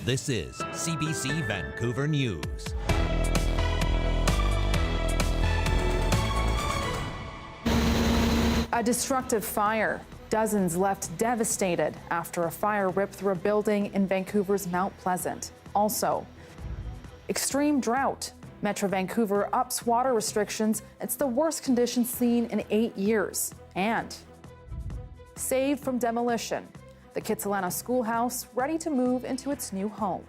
This is CBC Vancouver News. A destructive fire. Dozens left devastated after a fire ripped through a building in Vancouver's Mount Pleasant. Also, extreme drought. Metro Vancouver ups water restrictions. It's the worst conditions seen in 8 years. And saved from demolition. The Kitsilano Schoolhouse ready to move into its new home.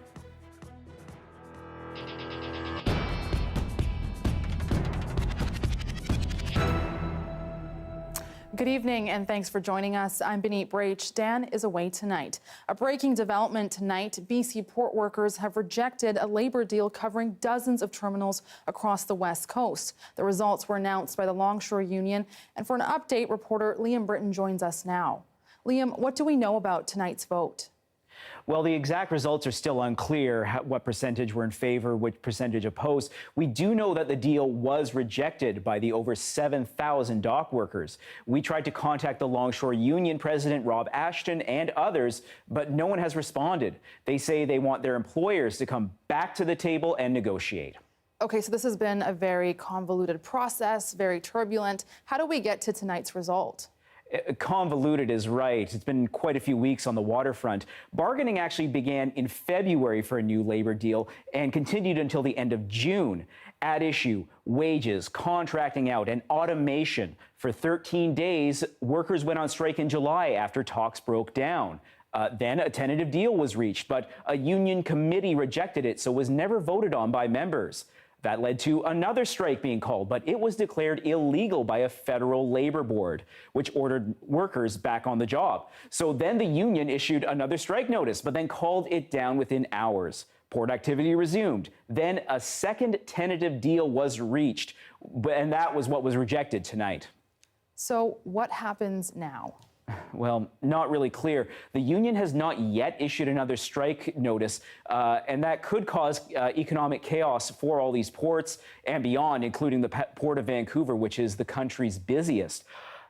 Good evening and thanks for joining us. I'm Baneet Braich. Dan is away tonight. A breaking development tonight. BC port workers have rejected a labour deal covering dozens of terminals across the West Coast. The results were announced by the Longshore Union. And for an update, reporter Liam Britton joins us now. Liam, what do we know about tonight's vote? Well, the exact results are still unclear, what percentage were in favor, which percentage opposed. We do know that the deal was rejected by the over 7,000 dock workers. We tried to contact the Longshore Union President, Rob Ashton, and others, but no one has responded. They say they want their employers to come back to the table and negotiate. Okay, so this has been a very convoluted process, very turbulent. How do we get to tonight's result? Convoluted is right. It's been quite a few weeks on the waterfront. Bargaining actually began in February for a new labor deal and continued until the end of June. At issue, wages, contracting out, and automation. For 13 days, workers went on strike in July after talks broke down. Then a tentative deal was reached, but a union committee rejected it, so was never voted on by members. That led to another strike being called, but it was declared illegal by a federal labor board, which ordered workers back on the job. So then the union issued another strike notice, but then called it down within hours. Port activity resumed. Then a second tentative deal was reached, and that was what was rejected tonight. So what happens now? Well, not really clear. The union has not yet issued another strike notice, and that could cause economic chaos for all these ports and beyond, including the Port of Vancouver, which is the country's busiest.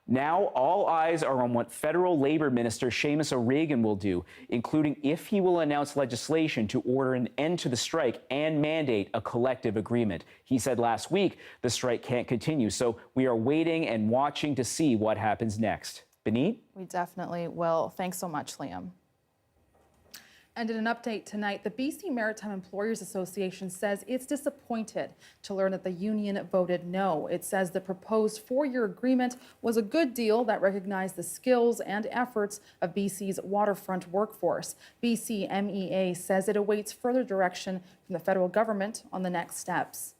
Now, all eyes are on what Federal Labor Minister Seamus O'Regan will do, including if he will announce legislation to order an end to the strike and mandate a collective agreement. He said last week the strike can't continue, so we are waiting and watching to see what happens next. Baneet? We definitely will. Thanks so much, Liam. And in an update tonight, the BC Maritime Employers Association says it's disappointed to learn that the union voted no. It says the proposed 4-year agreement was a good deal that recognized the skills and efforts of BC's waterfront workforce. BC MEA says it awaits further direction from the federal government on the next steps.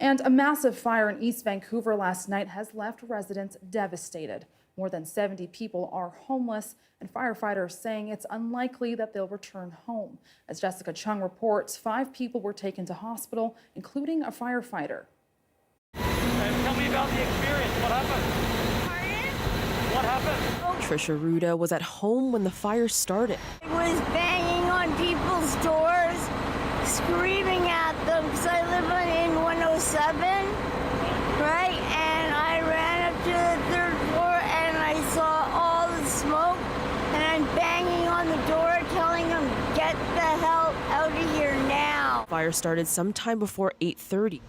And a massive fire in East Vancouver last night has left residents devastated. More than 70 people are homeless, and firefighters saying it's unlikely that they'll return home. As Jessica Chung reports, 5 people were taken to hospital, including a firefighter. Tell me about the experience. What happened? Pardon? What happened? Trisha Ruda was at home when the fire started. I was banging on people's doors, screaming at them, because I live in 107, right? And I ran up to the 3rd floor and I saw all the smoke, and I'm banging on the door telling them, get the hell out of here now. Fire started sometime before 8:30.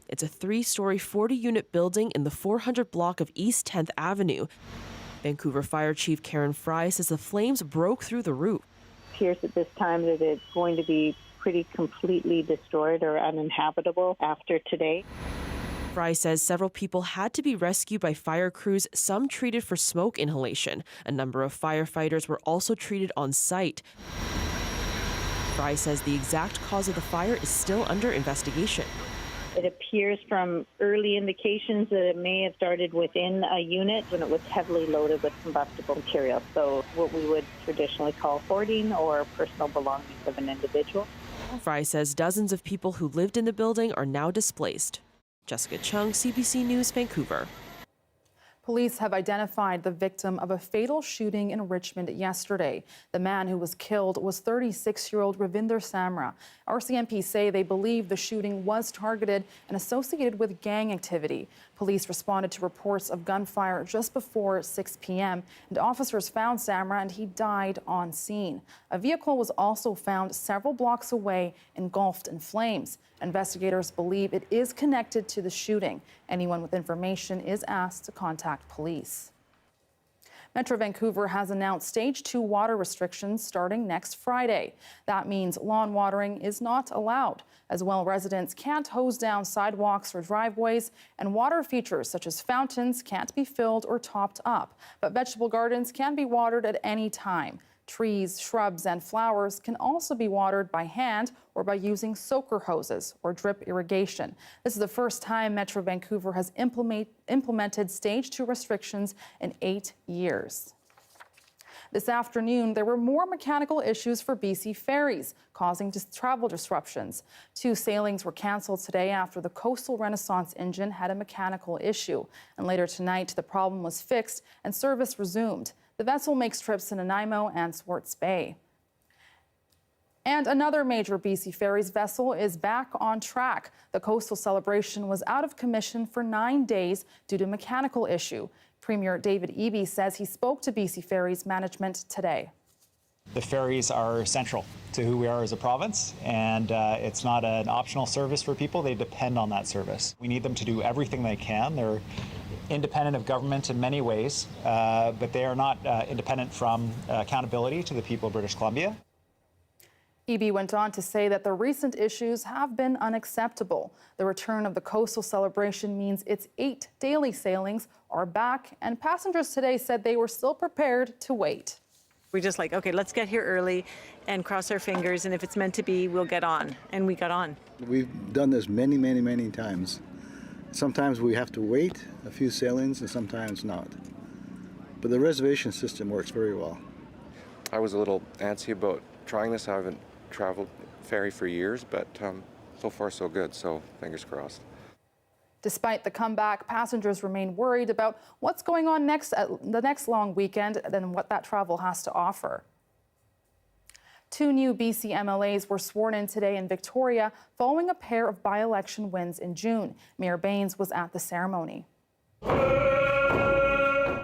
It's a 3-story, 40-unit building in the 400 block of East 10th Avenue. Vancouver Fire Chief Karen Fry says the flames broke through the roof. It appears at this time that it's going to be pretty completely destroyed or uninhabitable after today. Fry says several people had to be rescued by fire crews, some treated for smoke inhalation. A number of firefighters were also treated on site. Fry says the exact cause of the fire is still under investigation. It appears from early indications that it may have started within a unit when it was heavily loaded with combustible material. So what we would traditionally call hoarding or personal belongings of an individual. Fry says dozens of people who lived in the building are now displaced. Jessica Chung, CBC News, Vancouver. Police have identified the victim of a fatal shooting in Richmond yesterday. The man who was killed was 36-year-old Ravinder Samra. RCMP say they believe the shooting was targeted and associated with gang activity. Police responded to reports of gunfire just before 6 p.m. and officers found Samra and he died on scene. A vehicle was also found several blocks away, engulfed in flames. Investigators believe it is connected to the shooting. Anyone with information is asked to contact police. Metro Vancouver has announced Stage 2 water restrictions starting next Friday. That means lawn watering is not allowed. As well, residents can't hose down sidewalks or driveways, and water features such as fountains can't be filled or topped up. But vegetable gardens can be watered at any time. Trees, shrubs, and flowers can also be watered by hand or by using soaker hoses or drip irrigation. This is the first time Metro Vancouver has implemented Stage 2 restrictions in 8 years. This afternoon, there were more mechanical issues for BC Ferries, causing travel disruptions. 2 sailings were canceled today after the Coastal Renaissance engine had a mechanical issue. And later tonight, the problem was fixed and service resumed. The vessel makes trips in Nanaimo and Swartz Bay. And another major BC Ferries vessel is back on track. The Coastal Celebration was out of commission for 9 days due to a mechanical issue. Premier David Eby says he spoke to BC Ferries management today. The ferries are central to who we are as a province, and it's not an optional service for people. They depend on that service. We need them to do everything they can. They're independent of government in many ways, but they are not independent from accountability to the people of British Columbia. Eby went on to say that the recent issues have been unacceptable. The return of the Coastal Celebration means its 8 daily sailings are back, and passengers today said they were still prepared to wait. We just like, okay, let's get here early and cross our fingers, and if it's meant to be, we'll get on. And we got on. We've done this many, many, many times. Sometimes we have to wait a few sailings and sometimes not. But the reservation system works very well. I was a little antsy about trying this. I haven't traveled ferry for years, but so far so good, so fingers crossed. Despite the comeback, passengers remain worried about what's going on next at the next long weekend and what that travel has to offer. 2 new BC MLAs were sworn in today in Victoria following a pair of by-election wins in June. Mayor Baines was at the ceremony.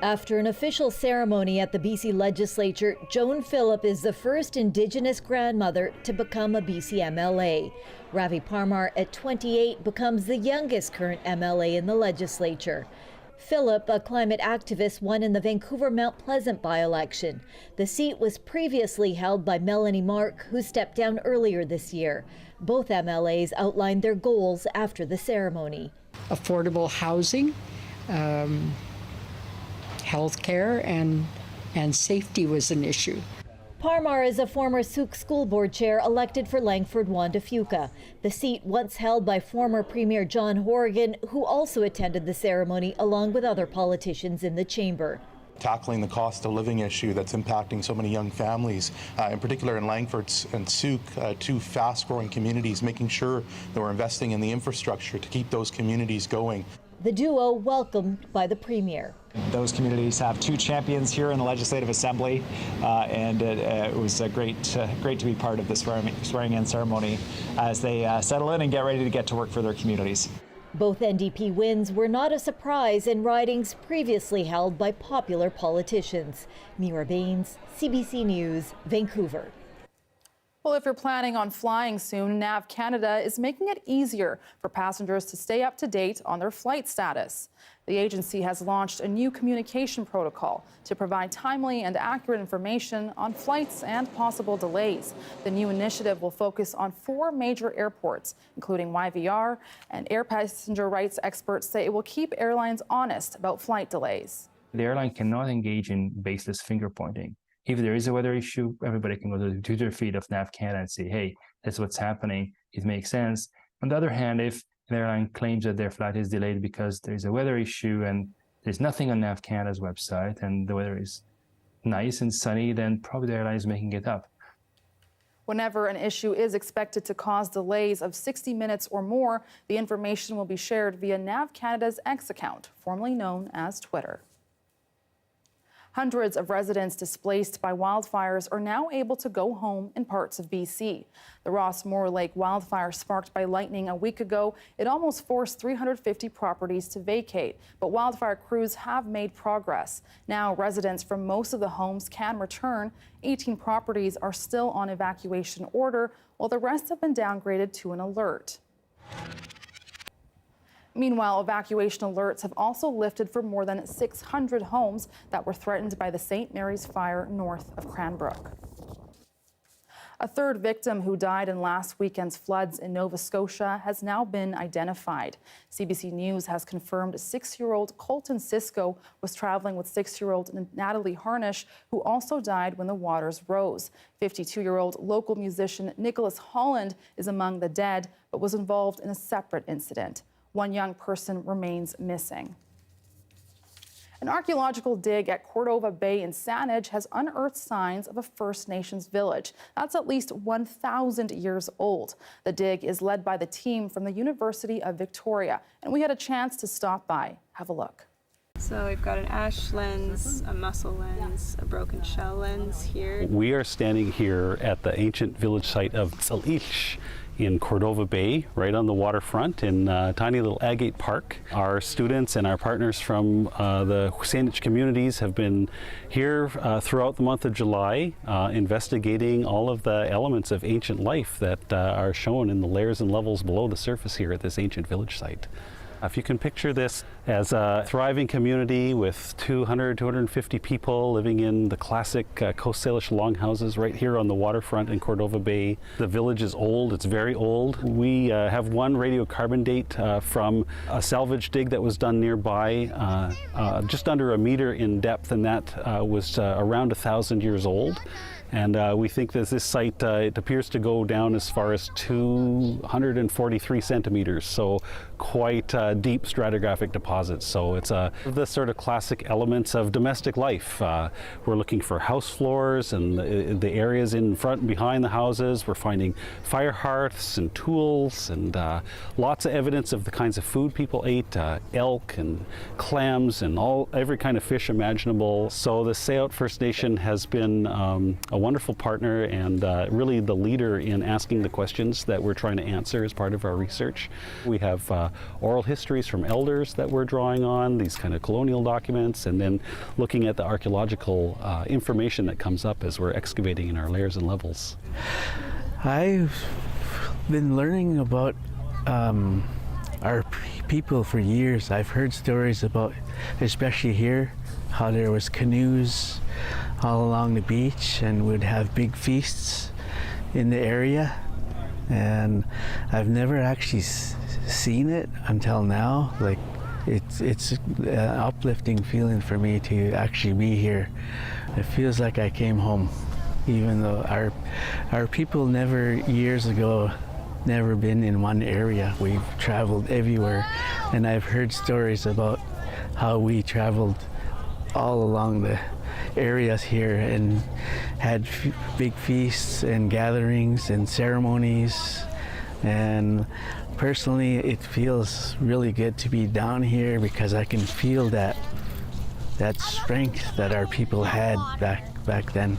After an official ceremony at the BC Legislature, Joan Phillip is the first Indigenous grandmother to become a BC MLA. Ravi Parmar, at 28, becomes the youngest current MLA in the legislature. Phillip, a climate activist, won in the Vancouver Mount Pleasant by-election. The seat was previously held by Melanie Mark, who stepped down earlier this year. Both MLAs outlined their goals after the ceremony. Affordable housing, health care, and safety was an issue. Parmar is a former Souk School Board chair elected for Langford-Wanda Fuca, the seat once held by former Premier John Horgan, who also attended the ceremony along with other politicians in the chamber. Tackling the cost of living issue that's impacting so many young families, in particular in Langford and Souk, 2 fast-growing communities, making sure that we're investing in the infrastructure to keep those communities going. The duo welcomed by the Premier. Those communities have 2 champions here in the Legislative Assembly, and it was great to be part of the swearing-in ceremony as they settle in and get ready to get to work for their communities. Both NDP wins were not a surprise in ridings previously held by popular politicians. Mira Baines, CBC News, Vancouver. Well, if you're planning on flying soon, NAV Canada is making it easier for passengers to stay up to date on their flight status. The agency has launched a new communication protocol to provide timely and accurate information on flights and possible delays. The new initiative will focus on 4 major airports, including YVR, and air passenger rights experts say it will keep airlines honest about flight delays. The airline cannot engage in baseless finger pointing. If there is a weather issue, everybody can go to the Twitter feed of NAV Canada and say, hey, that's what's happening. It makes sense. On the other hand, if an airline claims that their flight is delayed because there's a weather issue and there's nothing on NAV Canada's website and the weather is nice and sunny, then probably the airline is making it up. Whenever an issue is expected to cause delays of 60 minutes or more, the information will be shared via NAV Canada's X account, formerly known as Twitter. Hundreds of residents displaced by wildfires are now able to go home in parts of BC. The Rossmore Lake wildfire sparked by lightning a week ago, it almost forced 350 properties to vacate, but wildfire crews have made progress. Now residents from most of the homes can return. 18 properties are still on evacuation order, while the rest have been downgraded to an alert. Meanwhile, evacuation alerts have also lifted for more than 600 homes that were threatened by the St. Mary's fire north of Cranbrook. A third victim who died in last weekend's floods in Nova Scotia has now been identified. CBC News has confirmed 6-year-old Colton Cisco was traveling with 6-year-old Natalie Harnish, who also died when the waters rose. 52-year-old local musician Nicholas Holland is among the dead, but was involved in a separate incident. One young person remains missing. An archaeological dig at Cordova Bay in Saanich has unearthed signs of a First Nations village that's at least 1,000 years old. The dig is led by the team from the University of Victoria, and we had a chance to stop by. Have a look. So we've got an ash lens, a mussel lens, a broken shell lens here. We are standing here at the ancient village site of Saanich in Cordova Bay, right on the waterfront in tiny little agate park. Our students and our partners from the Saanich communities have been here throughout the month of July, investigating all of the elements of ancient life that are shown in the layers and levels below the surface here at this ancient village site. If you can picture this as a thriving community with 200, 250 people living in the classic Coast Salish longhouses right here on the waterfront in Cordova Bay. The village is old, it's very old. We have one radiocarbon date from a salvage dig that was done nearby, just under a meter in depth, and that was around 1,000 years old. And we think that this site, it appears to go down as far as 243 centimeters, so quite deep stratigraphic deposits. So it's the sort of classic elements of domestic life. We're looking for house floors and the areas in front and behind the houses. We're finding fire hearths and tools and lots of evidence of the kinds of food people ate, elk and clams and every kind of fish imaginable. So the Sayout First Nation has been a wonderful partner and really the leader in asking the questions that we're trying to answer as part of our research. We have oral histories from elders that we're drawing on, these kind of colonial documents, and then looking at the archaeological information that comes up as we're excavating in our layers and levels. I've been learning about our people for years. I've heard stories about, especially here, how there was canoes all along the beach and would have big feasts in the area, and I've never actually seen it until now. Like it's an uplifting feeling for me to actually be here. It feels like I came home, even though our people never years ago never been in one area. We've traveled everywhere, and I've heard stories about how we traveled all along the areas here and had big feasts and gatherings and ceremonies. And personally, it feels really good to be down here because I can feel that strength that our people had back then.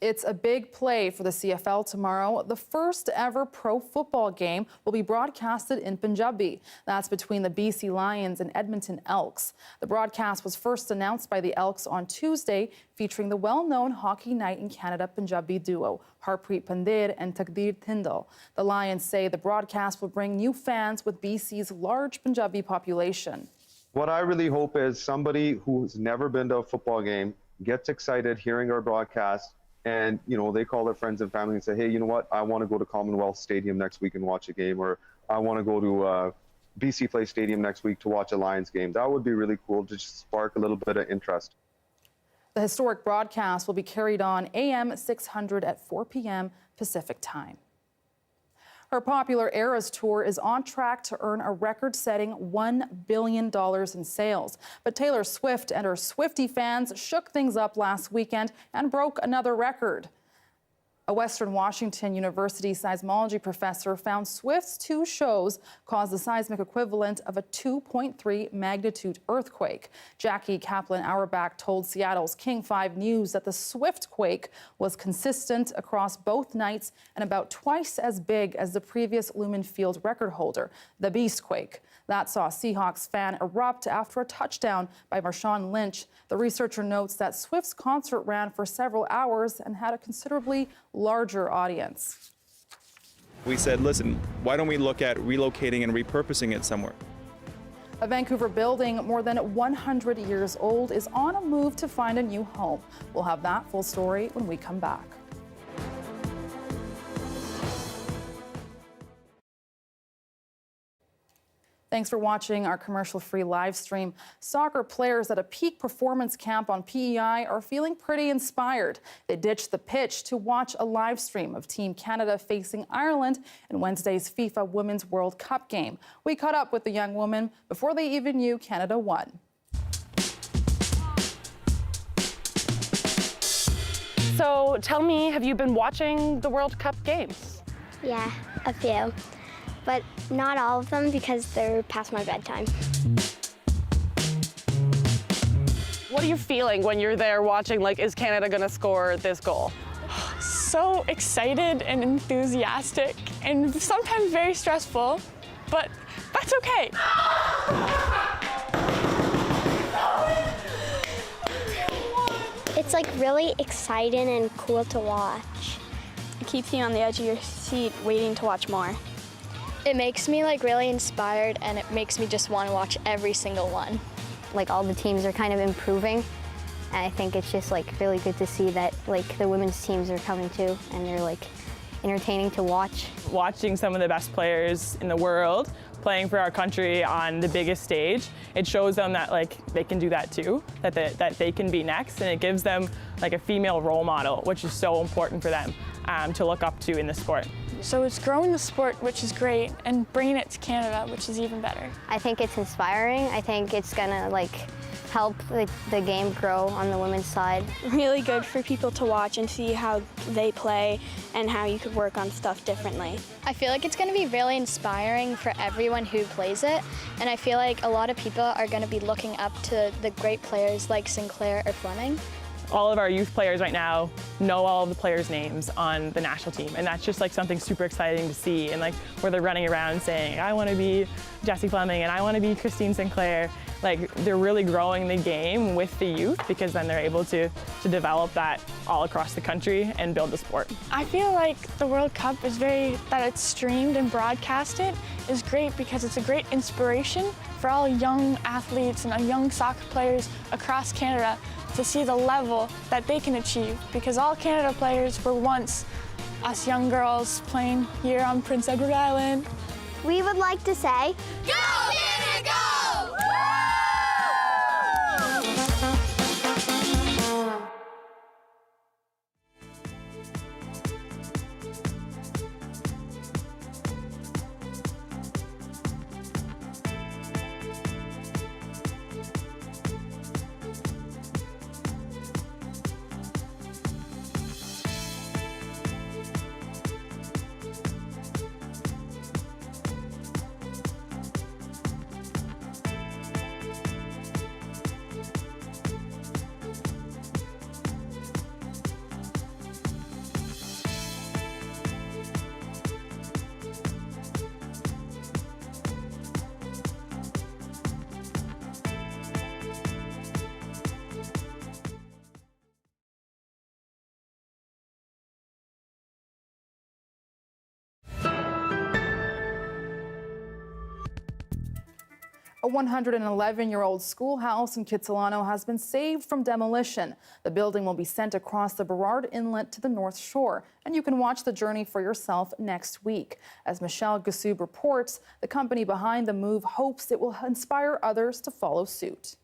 It's a big play for the CFL tomorrow. The first ever pro football game will be broadcasted in Punjabi. That's between the BC Lions and Edmonton Elks. The broadcast was first announced by the Elks on Tuesday, featuring the well-known Hockey Night in Canada Punjabi duo, Harpreet Pandit and Takdir Tindal. The Lions say the broadcast will bring new fans with BC's large Punjabi population. What I really hope is somebody who's never been to a football game gets excited hearing our broadcast, and they call their friends and family and say, hey, you know what, I want to go to Commonwealth Stadium next week and watch a game, or I want to go to BC Place Stadium next week to watch a Lions game. That would be really cool to just spark a little bit of interest. The historic broadcast will be carried on AM 600 at 4 p.m. Pacific time. Her popular Eras tour is on track to earn a record-setting $1 billion in sales. But Taylor Swift and her Swiftie fans shook things up last weekend and broke another record. A Western Washington University seismology professor found Swift's 2 shows caused the seismic equivalent of a 2.3 magnitude earthquake. Jackie Kaplan-Auerbach told Seattle's King 5 News that the Swift quake was consistent across both nights and about twice as big as the previous Lumen Field record holder, the Beast quake. That saw a Seahawks fan erupt after a touchdown by Marshawn Lynch. The researcher notes that Swift's concert ran for several hours and had a considerably larger audience. We said, listen, why don't we look at relocating and repurposing it somewhere? A Vancouver building more than 100 years old is on a move to find a new home. We'll have that full story when we come back. Thanks for watching our commercial-free live stream. Soccer players at a peak performance camp on PEI are feeling pretty inspired. They ditched the pitch to watch a live stream of Team Canada facing Ireland in Wednesday's FIFA Women's World Cup game. We caught up with the young women before they even knew Canada won. So tell me, have you been watching the World Cup games? Yeah, a few. But not all of them because they're past my bedtime. What are you feeling when you're there watching, like, is Canada gonna score this goal? So excited and enthusiastic and sometimes very stressful, but that's okay. It's like really exciting and cool to watch. It keeps you on the edge of your seat waiting to watch more. It makes me like really inspired, and it makes me just want to watch every single one. Like all the teams are kind of improving, and I think it's just like really good to see that like the women's teams are coming too, and they're like entertaining to watch. Watching some of the best players in the world playing for our country on the biggest stage, it shows them that like they can do that too, that they can be next, and it gives them like a female role model, which is so important for them to look up to in the sport. So it's growing the sport, which is great, and bringing it to Canada, which is even better. I think it's inspiring. I think it's gonna like help the game grow on the women's side. Really good for people to watch and see how they play and how you could work on stuff differently. I feel like it's going to be really inspiring for everyone who plays it, and I feel like a lot of people are going to be looking up to the great players like Sinclair or Fleming. All of our youth players right now know all of the players' names on the national team, and that's just like something super exciting to see, and like where they're running around saying, I want to be Jessie Fleming and I want to be Christine Sinclair. Like they're really growing the game with the youth, because then they're able to develop that all across the country and build the sport. I feel like the World Cup is that it's streamed and broadcasted is great, because it's a great inspiration for all young athletes and young soccer players across Canada to see the level that they can achieve, because all Canada players were once us young girls playing here on Prince Edward Island. We would like to say, Go Canada, go! A 111-year-old schoolhouse in Kitsilano has been saved from demolition. The building will be sent across the Burrard Inlet to the North Shore, and you can watch the journey for yourself next week. As Michelle Gassoub reports, the company behind the move hopes it will inspire others to follow suit.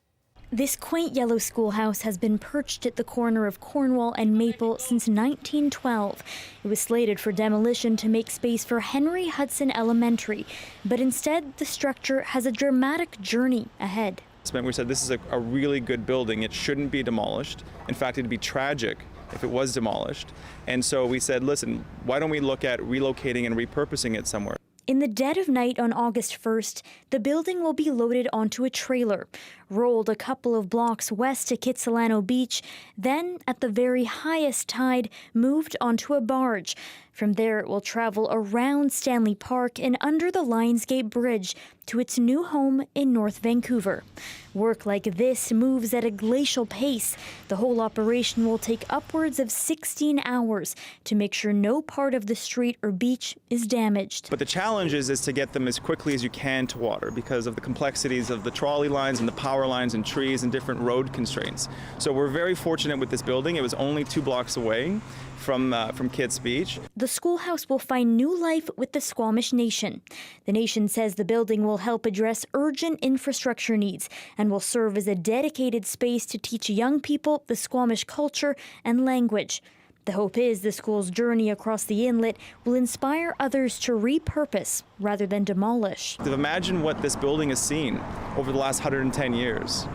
This quaint yellow schoolhouse has been perched at the corner of Cornwall and Maple since 1912. It was slated for demolition to make space for Henry Hudson Elementary, but instead the structure has a dramatic journey ahead. We said this is a really good building. It shouldn't be demolished. In fact, it'd be tragic if it was demolished. And so we said, listen, why don't we look at relocating and repurposing it somewhere? In the dead of night on August 1st, the building will be loaded onto a trailer, rolled a couple of blocks west to Kitsilano Beach, then, at the very highest tide, moved onto a barge. From there, it will travel around Stanley Park and under the Lionsgate Bridge to its new home in North Vancouver. Work like this moves at a glacial pace. The whole operation will take upwards of 16 hours to make sure no part of the street or beach is damaged. But the challenge is to get them as quickly as you can to water because of the complexities of the trolley lines and the power lines and trees and different road constraints. So we're very fortunate with this building. It was only 2 blocks away from Kitts Beach. The Schoolhouse will find new life with the Squamish Nation. The nation says the building will help address urgent infrastructure needs and will serve as a dedicated space to teach young people the Squamish culture and language. The hope is the school's journey across the inlet will inspire others to repurpose rather than demolish. Imagine what this building has seen over the last 110 years.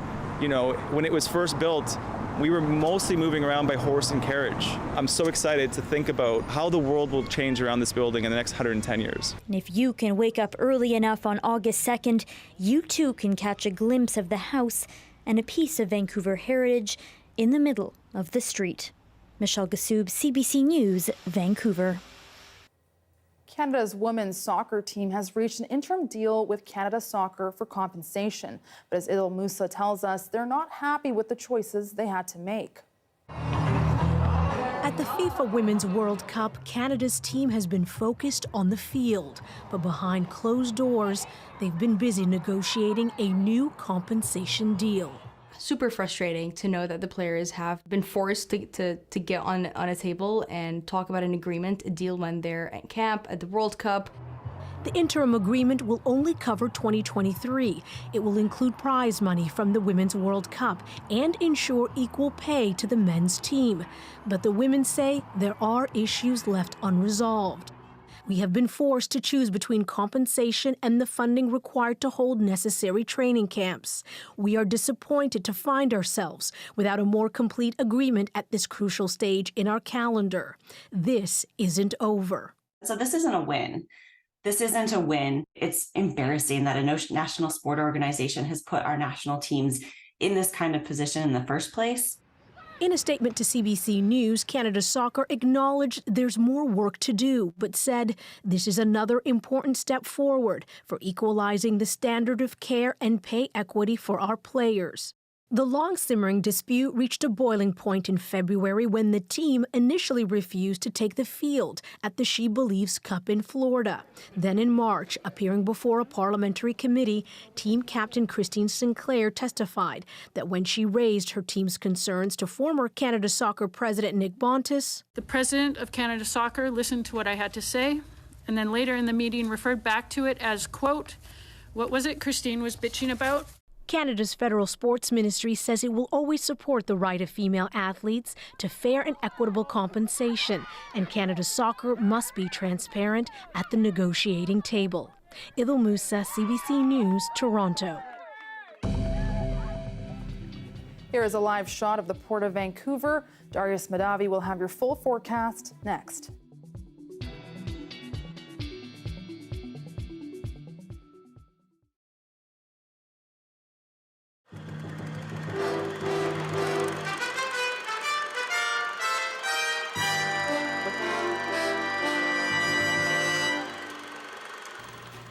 You know, when it was first built, we were mostly moving around by horse and carriage. I'm so excited to think about how the world will change around this building in the next 110 years. And if you can wake up early enough on August 2nd, you too can catch a glimpse of the house and a piece of Vancouver heritage in the middle of the street. Michelle Gassoub, CBC News, Vancouver. Canada's women's soccer team has reached an interim deal with Canada Soccer for compensation. But as Idil Musa tells us, they're not happy with the choices they had to make. At the FIFA Women's World Cup, Canada's team has been focused on the field. But behind closed doors, they've been busy negotiating a new compensation deal. Super frustrating to know that the players have been forced to get on a table and talk about an agreement, a deal when they're at camp, at the World Cup. The interim agreement will only cover 2023. It will include prize money from the Women's World Cup and ensure equal pay to the men's team. But the women say there are issues left unresolved. We have been forced to choose between compensation and the funding required to hold necessary training camps. We are disappointed to find ourselves without a more complete agreement at this crucial stage in our calendar. This isn't over. So this isn't a win. This isn't a win. It's embarrassing that a national sport organization has put our national teams in this kind of position in the first place. In a statement to CBC News, Canada Soccer acknowledged there's more work to do, but said this is another important step forward for equalizing the standard of care and pay equity for our players. The long-simmering dispute reached a boiling point in February when the team initially refused to take the field at the She Believes Cup in Florida. Then in March, appearing before a parliamentary committee, team captain Christine Sinclair testified that when she raised her team's concerns to former Canada Soccer president Nick Bontis, the president of Canada Soccer listened to what I had to say, and then later in the meeting referred back to it as, quote, what was it Christine was bitching about? Canada's federal sports ministry says it will always support the right of female athletes to fair and equitable compensation, and Canada Soccer must be transparent at the negotiating table. Idil Musa, CBC News, Toronto. Here is a live shot of the Port of Vancouver. Darius Madavi will have your full forecast next.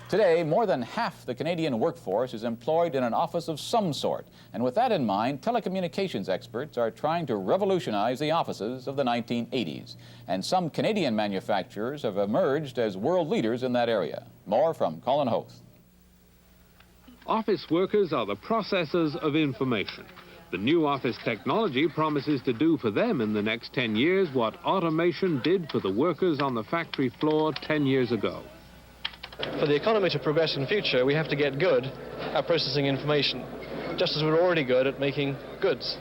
Today, more than half the Canadian workforce is employed in an office of some sort. And with that in mind, telecommunications experts are trying to revolutionize the offices of the 1980s. And some Canadian manufacturers have emerged as world leaders in that area. More from Colin Hoth. Office workers are the processors of information. The new office technology promises to do for them in the next 10 years what automation did for the workers on the factory floor 10 years ago. For the economy to progress in future, we have to get good at processing information, just as we're already good at making goods.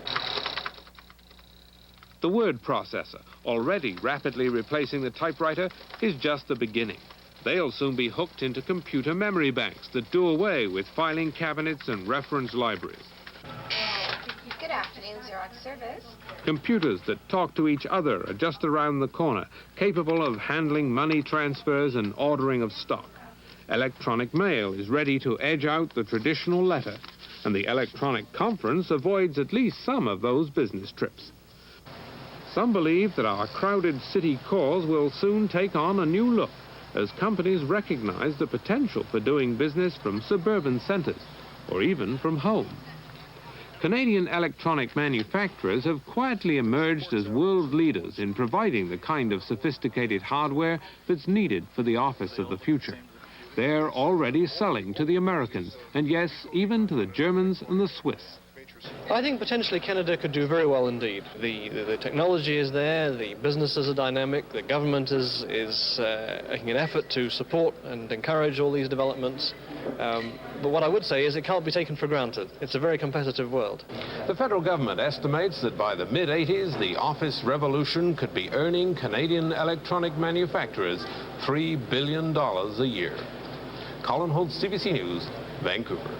The word processor, already rapidly replacing the typewriter, is just the beginning. They'll soon be hooked into computer memory banks that do away with filing cabinets and reference libraries. Good afternoon, Xerox Service. Computers that talk to each other are just around the corner, capable of handling money transfers and ordering of stock. Electronic mail is ready to edge out the traditional letter, and the electronic conference avoids at least some of those business trips. Some believe that our crowded city cores will soon take on a new look as companies recognize the potential for doing business from suburban centers or even from home. Canadian electronic manufacturers have quietly emerged as world leaders in providing the kind of sophisticated hardware that's needed for the office of the future. They're already selling to the Americans and, yes, even to the Germans and the Swiss. I think potentially Canada could do very well indeed. The technology is there, the businesses are dynamic, the government is making an effort to support and encourage all these developments. But what I would say is it can't be taken for granted. It's a very competitive world. The federal government estimates that by the mid-80s, the office revolution could be earning Canadian electronic manufacturers $3 billion a year. Colin Holtz, CBC News, Vancouver.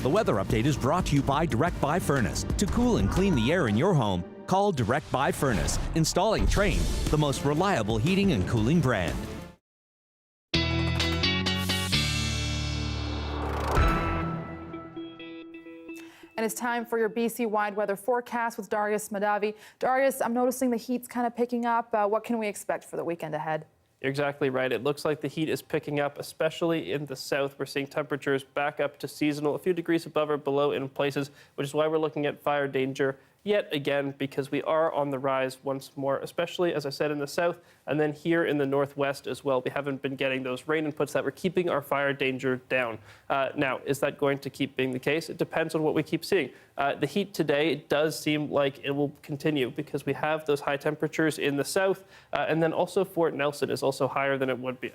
The weather update is brought to you by Direct Buy Furnace. To cool and clean the air in your home, call Direct Buy Furnace. Installing Train, the most reliable heating and cooling brand. And it's time for your BC-wide weather forecast with Darius Madavi. Darius, I'm noticing the heat's kind of picking up. What can we expect for the weekend ahead? You're exactly right. It looks like the heat is picking up, especially in the south. We're seeing temperatures back up to seasonal, a few degrees above or below in places, which is why we're looking at fire danger yet again, because we are on the rise once more, especially, as I said, in the south, and then here in the northwest as well. We haven't been getting those rain inputs that were keeping our fire danger down. Now, is that going to keep being the case? It depends on what we keep seeing. The heat today does seem like it will continue because we have those high temperatures in the south, and then also Fort Nelson is also higher than it would be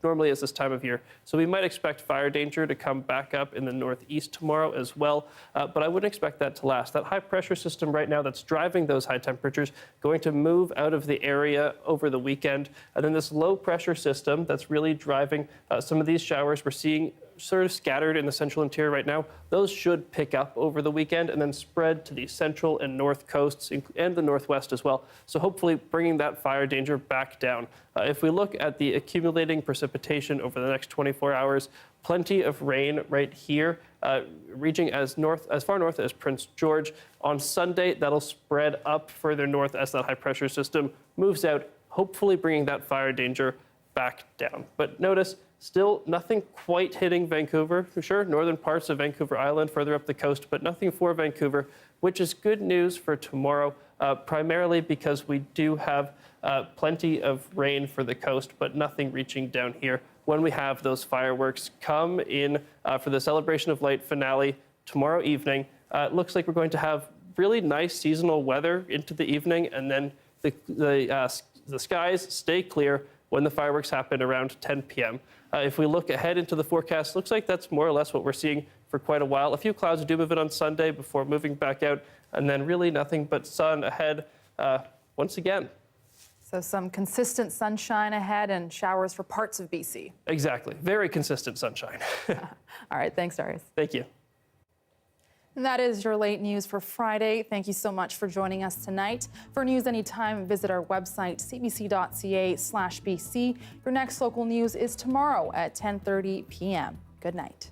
normally is this time of year. So we might expect fire danger to come back up in the northeast tomorrow as well, but I wouldn't expect that to last. That high pressure system right now that's driving those high temperatures going to move out of the area over the weekend, and then this low pressure system that's really driving some of these showers we're seeing sort of scattered in the central interior right now, those should pick up over the weekend and then spread to the central and north coasts and the northwest as well. So hopefully bringing that fire danger back down. If we look at the accumulating precipitation over the next 24 hours, plenty of rain right here, reaching as far north as Prince George. On Sunday, that'll spread up further north as that high pressure system moves out, hopefully bringing that fire danger back down. But notice, still nothing quite hitting Vancouver, for sure. Northern parts of Vancouver Island, further up the coast, but nothing for Vancouver, which is good news for tomorrow, primarily because we do have plenty of rain for the coast, but nothing reaching down here when we have those fireworks come in for the Celebration of Light finale tomorrow evening. It looks like we're going to have really nice seasonal weather into the evening, and then the skies stay clear when the fireworks happen around 10 p.m. If we look ahead into the forecast, looks like that's more or less what we're seeing for quite a while. A few clouds do move in on Sunday before moving back out, and then really nothing but sun ahead once again. So some consistent sunshine ahead and showers for parts of BC. Exactly. Very consistent sunshine. All right. Thanks, Darius. Thank you. And that is your late news for Friday. Thank you so much for joining us tonight. For news anytime, visit our website, cbc.ca/BC. Your next local news is tomorrow at 10:30 p.m. Good night.